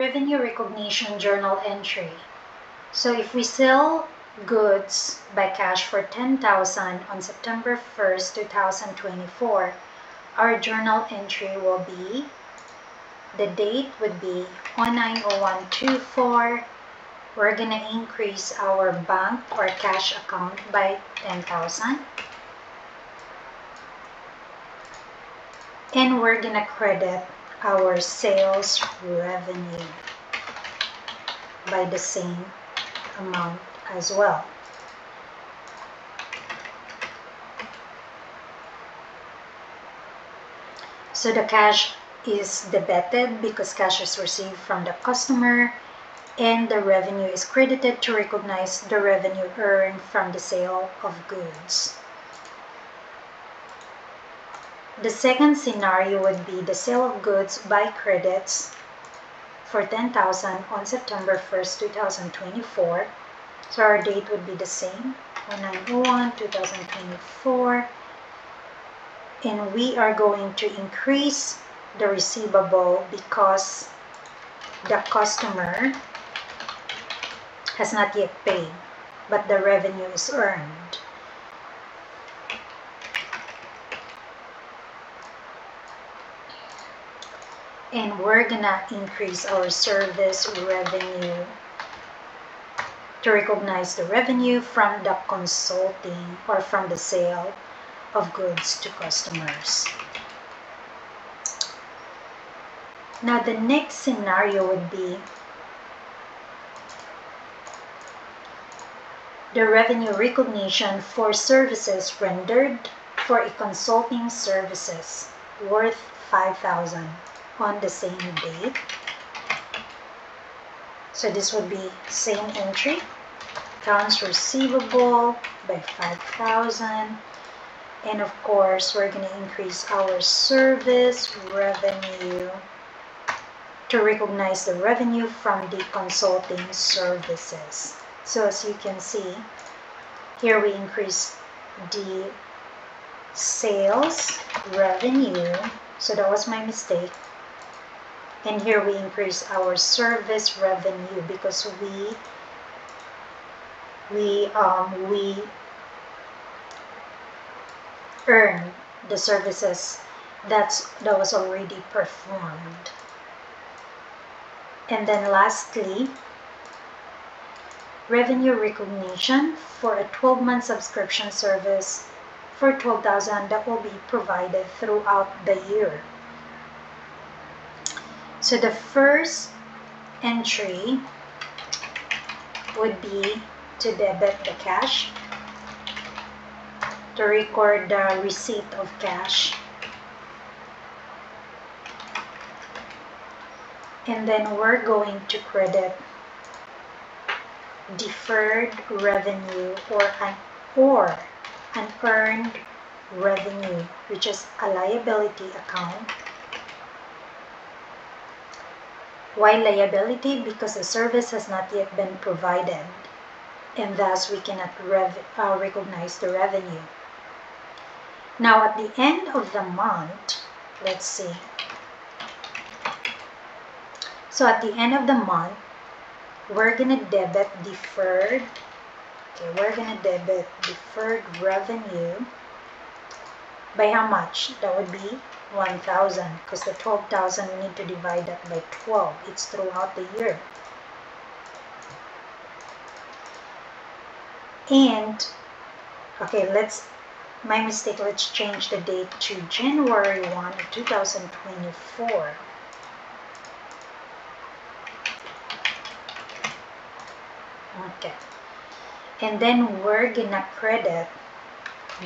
Revenue recognition journal entry. So if we sell goods by cash for 10,000 on September 1st, 2024, our journal entry will be, the date would be 190124. We're gonna increase our bank or cash account by 10,000. And we're gonna credit our sales revenue by the same amount as well. So the cash is debited because cash is received from the customer, and the revenue is credited to recognize the revenue earned from the sale of goods. The second scenario would be the sale of goods by credits for 10,000 on September 1st, 2024. So our date would be the same, 1901-2024. And we are going to increase the receivable because the customer has not yet paid, but the revenue is earned. And we're gonna increase our service revenue to recognize the revenue from the consulting or from the sale of goods to customers. Now the next scenario would be the revenue recognition for services rendered for a consulting services worth 5,000 on the same date. So this would be same entry, accounts receivable by 5,000, and of course we're going to increase our service revenue to recognize the revenue from the consulting services. So as you can see, here we increase the sales revenue, so that was my mistake. And here we increase our service revenue because we earn the services that was already performed. And then lastly, revenue recognition for a 12-month subscription service for 12,000 that will be provided throughout the year. So the first entry would be to debit the cash, to record the receipt of cash, and then we're going to credit deferred revenue or unearned revenue, which is a liability account. Why liability? Because the service has not yet been provided, and thus we cannot recognize the revenue. Now at the end of the month, let's see. So at the end of the month, we're gonna debit deferred. Okay, we're gonna debit deferred revenue by how much? That would be 1,000, because the 12,000 we need to divide that by 12. It's throughout the year. And okay, my mistake, let's change the date to January 1, 2024. Okay, and then we're gonna credit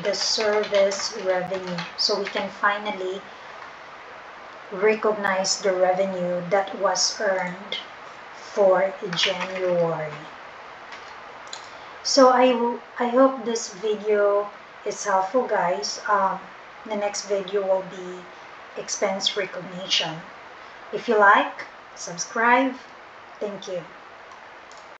the service revenue, so we can finally recognize the revenue that was earned for January. So I hope this video is helpful, guys. The next video will be expense recognition. If you like, subscribe. Thank you.